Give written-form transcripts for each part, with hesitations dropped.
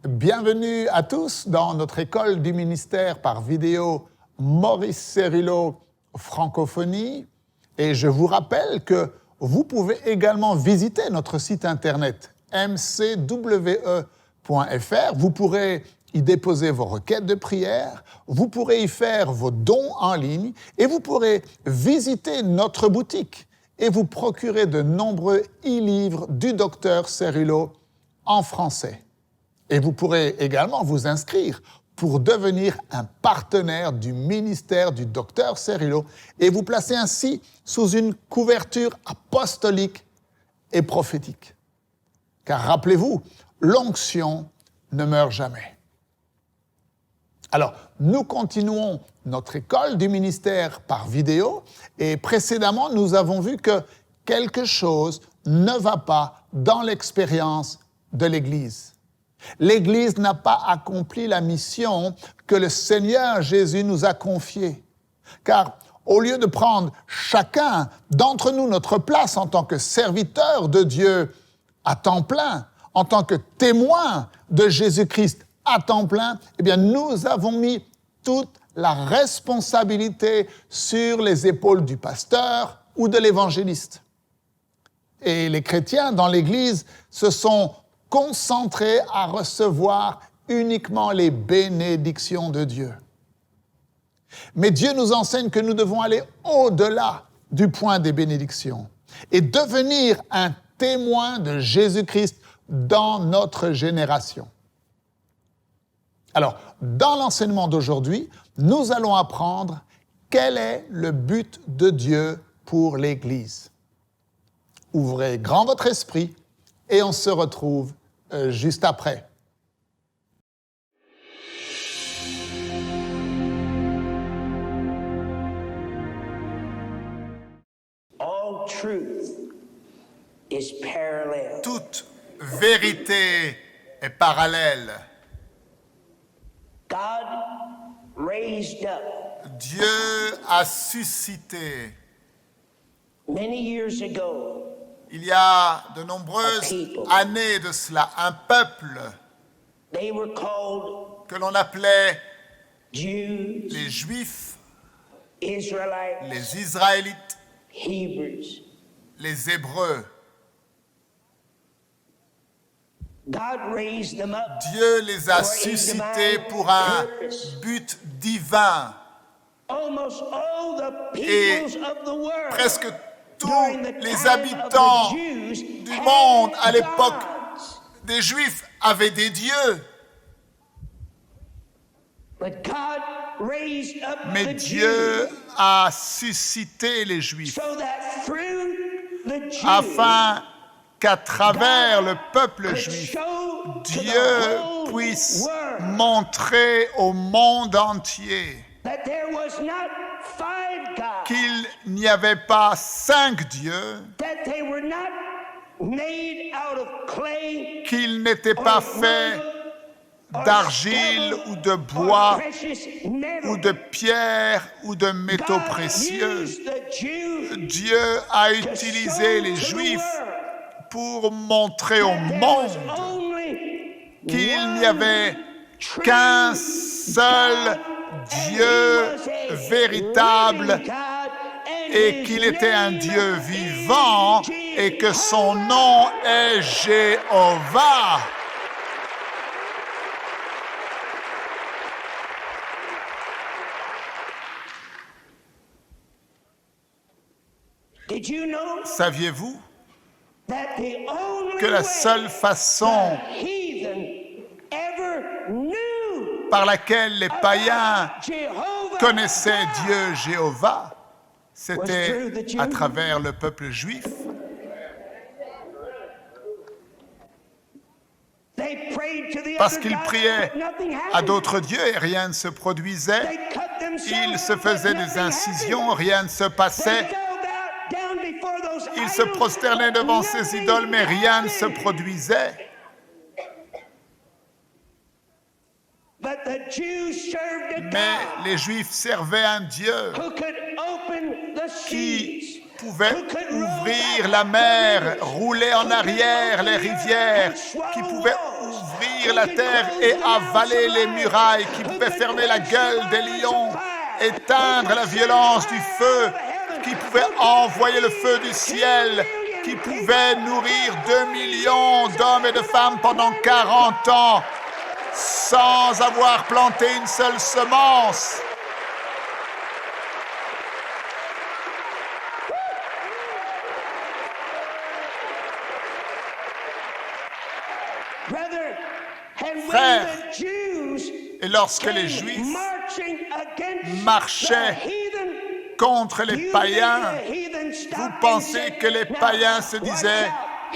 Bienvenue à tous dans notre école du ministère par vidéo Maurice Cérillo Francophonie. Et je vous rappelle que vous pouvez également visiter notre site internet mcwe.fr. Vous pourrez y déposer vos requêtes de prière, vous pourrez y faire vos dons en ligne et vous pourrez visiter notre boutique et vous procurer de nombreux e-livres du docteur Cérillo en français. Et vous pourrez également vous inscrire pour devenir un partenaire du ministère du docteur Cérillo et vous placer ainsi sous une couverture apostolique et prophétique. Car rappelez-vous, l'onction ne meurt jamais. Alors, nous continuons notre école du ministère par vidéo et précédemment, nous avons vu que quelque chose ne va pas dans l'expérience de l'Église. L'Église n'a pas accompli la mission que le Seigneur Jésus nous a confiée. Car au lieu de prendre chacun d'entre nous notre place en tant que serviteur de Dieu à temps plein, en tant que témoin de Jésus-Christ à temps plein, eh bien nous avons mis toute la responsabilité sur les épaules du pasteur ou de l'évangéliste. Et les chrétiens dans l'Église se sont concentrés à recevoir uniquement les bénédictions de Dieu. Mais Dieu nous enseigne que nous devons aller au-delà du point des bénédictions et devenir un témoin de Jésus-Christ dans notre génération. Alors, dans l'enseignement d'aujourd'hui, nous allons apprendre quel est le but de Dieu pour l'Église. Ouvrez grand votre esprit et on se retrouve juste après. All truth is parallel. Toute vérité est parallèle. God raised up Dieu a suscité, many years ago il y a de nombreuses années de cela, un peuple they were called que l'on appelait Jews, les Juifs, Israelites, les Israélites, Hebrews. les Hébreux. God raised them up Dieu les a suscités pour un but divin. almost all the Et peoples of the world presque tous during the les time habitants of the Jews du had monde à l'époque gods. des Juifs avaient des dieux. But God raised up Mais the Dieu Jews a suscité les Juifs so that through the Jews afin qu'à travers le peuple could juif, show to the Dieu whole puisse world montrer au monde entier that there was not 5 gods, qu'il n'y avait pas 5 dieux, that they were not made out of clay qu'ils n'étaient pas faits d'argile ou de or bois precious metal. ou de pierre ou de métaux God précieux. used the Jews Dieu a to utilisé show les to the Juifs world pour montrer au that there monde was only qu'il n'y one avait true qu'un seul God, Dieu and he was a véritable living God, and et his qu'il était un name Dieu is vivant et que son nom est Jéhovah. Did you know Saviez-vous that the only que la way seule façon the heathen ever knew par laquelle les païens Jehovah connaissaient God Dieu Jéhovah, was through c'était the Jews? à travers le peuple juif? They prayed to the Parce other qu'ils gods, priaient but nothing à happened. d'autres dieux et rien ne se produisait. They cut themselves, Ils se but faisaient nothing des incisions, happened. rien ne se They passait. fell down before those Ils se idols, prosternaient but devant ces nothing idoles, mais rien ne se happened. produisait. But the Jews served a Mais God les Juifs servaient un Dieu who could open the qui seas, pouvait who could roll ouvrir back la the mer, rivers, rouler en who could arrière open les the earth rivières, and swallow qui pouvait walls. ouvrir ouvrir la terre et avaler les murailles, qui pouvait fermer la gueule des lions, éteindre la violence du feu, qui pouvait envoyer le feu du ciel, qui pouvait nourrir 2 millions d'hommes et de femmes pendant 40 ans, sans avoir planté une seule semence. Frères, et lorsque les Juifs marchaient contre les païens, vous pensez que les païens se disaient «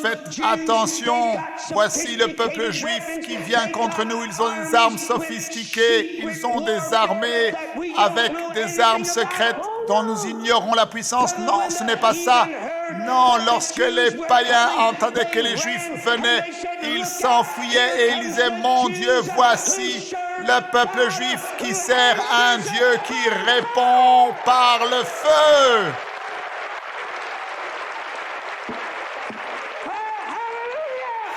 Faites attention, voici le peuple juif qui vient contre nous, ils ont des armes sophistiquées, ils ont des armées avec des armes secrètes dont nous ignorons la puissance. » Non, ce n'est pas ça. Non, lorsque les païens entendaient que les Juifs venaient, ils s'enfuyaient et ils disaient « Mon Dieu, voici le peuple juif qui sert un Dieu qui répond par le feu. »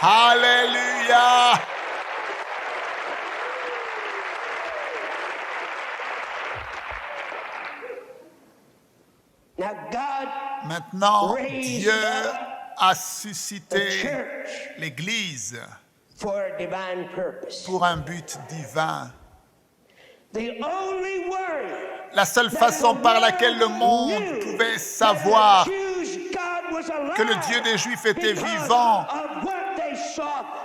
Alléluia! Maintenant, Dieu a suscité l'Église pour un but divin. La seule façon par laquelle le monde pouvait savoir que le Dieu des Juifs était vivant,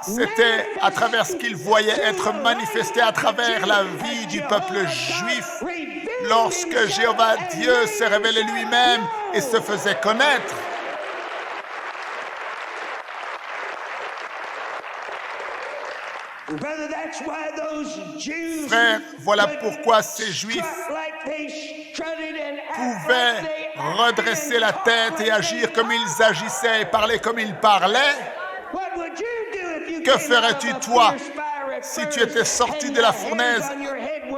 c'était à travers ce qu'ils voyaient être manifesté à travers la vie du peuple juif, lorsque Jéhovah Dieu s'est révélé lui-même et se faisait connaître. Frère, voilà pourquoi ces Juifs pouvaient redresser la tête et agir comme ils agissaient et parler comme ils parlaient. Que ferais-tu, toi, si tu étais sorti de la fournaise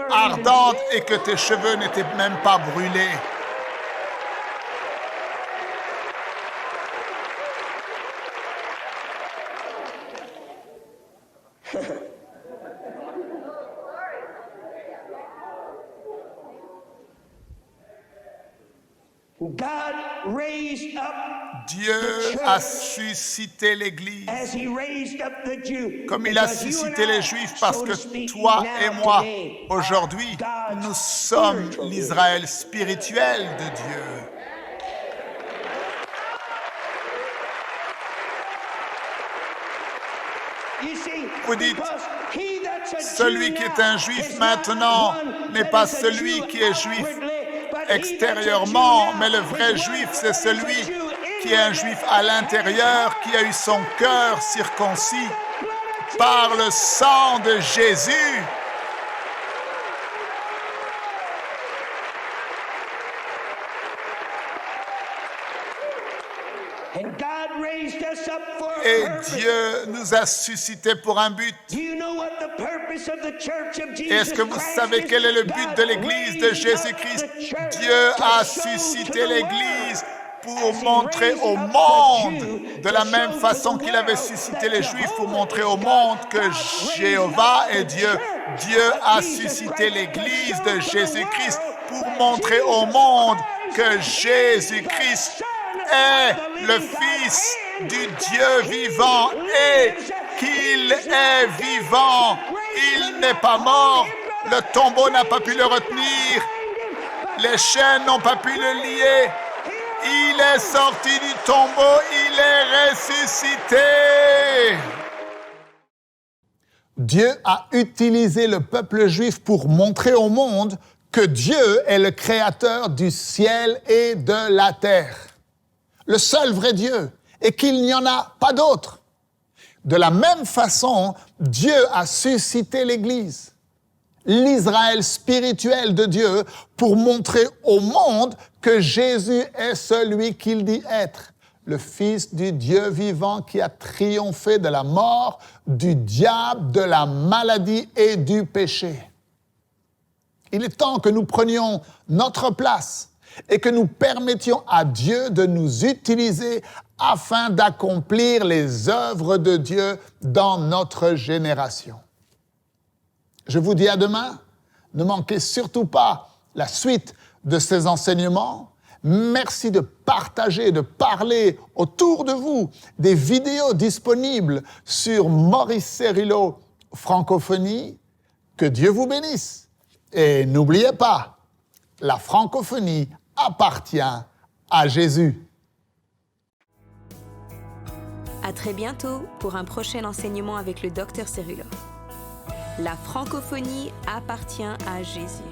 ardente et que tes cheveux n'étaient même pas brûlés? Dieu a suscité l'Église comme il a suscité les Juifs, parce que toi et moi, aujourd'hui, nous sommes l'Israël spirituel de Dieu. Vous dites, celui qui est un Juif maintenant n'est pas celui qui est Juif extérieurement, mais le vrai Juif, c'est celui qui est un Juif à l'intérieur, qui a eu son cœur circoncis par le sang de Jésus. Et Dieu nous a suscités pour un but. Est-ce que vous savez quel est le but de l'Église de Jésus-Christ? Dieu a suscité l'Église pour montrer au monde, de la même façon qu'il avait suscité les Juifs pour montrer au monde que Jéhovah est Dieu. Dieu a suscité l'Église de Jésus-Christ pour montrer au monde que Jésus-Christ est le Fils du Dieu vivant et qu'il est vivant. Il n'est pas mort. Le tombeau n'a pas pu le retenir. Les chaînes n'ont pas pu le lier. Il est sorti du tombeau. Il est ressuscité. Dieu a utilisé le peuple juif pour montrer au monde que Dieu est le créateur du ciel et de la terre. Le seul vrai Dieu, et qu'il n'y en a pas d'autre. De la même façon, Dieu a suscité l'Église, l'Israël spirituel de Dieu, pour montrer au monde que Jésus est celui qu'il dit être, le Fils du Dieu vivant qui a triomphé de la mort, du diable, de la maladie et du péché. Il est temps que nous prenions notre place et que nous permettions à Dieu de nous utiliser afin d'accomplir les œuvres de Dieu dans notre génération. Je vous dis à demain. Ne manquez surtout pas la suite de ces enseignements. Merci de partager, de parler autour de vous des vidéos disponibles sur Maurice Cerullo Francophonie. Que Dieu vous bénisse. Et n'oubliez pas, la francophonie appartient à Jésus. À très bientôt pour un prochain enseignement avec le Dr Cerullo. La francophonie appartient à Jésus.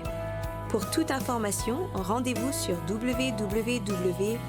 Pour toute information, rendez-vous sur www.mcwe.fr.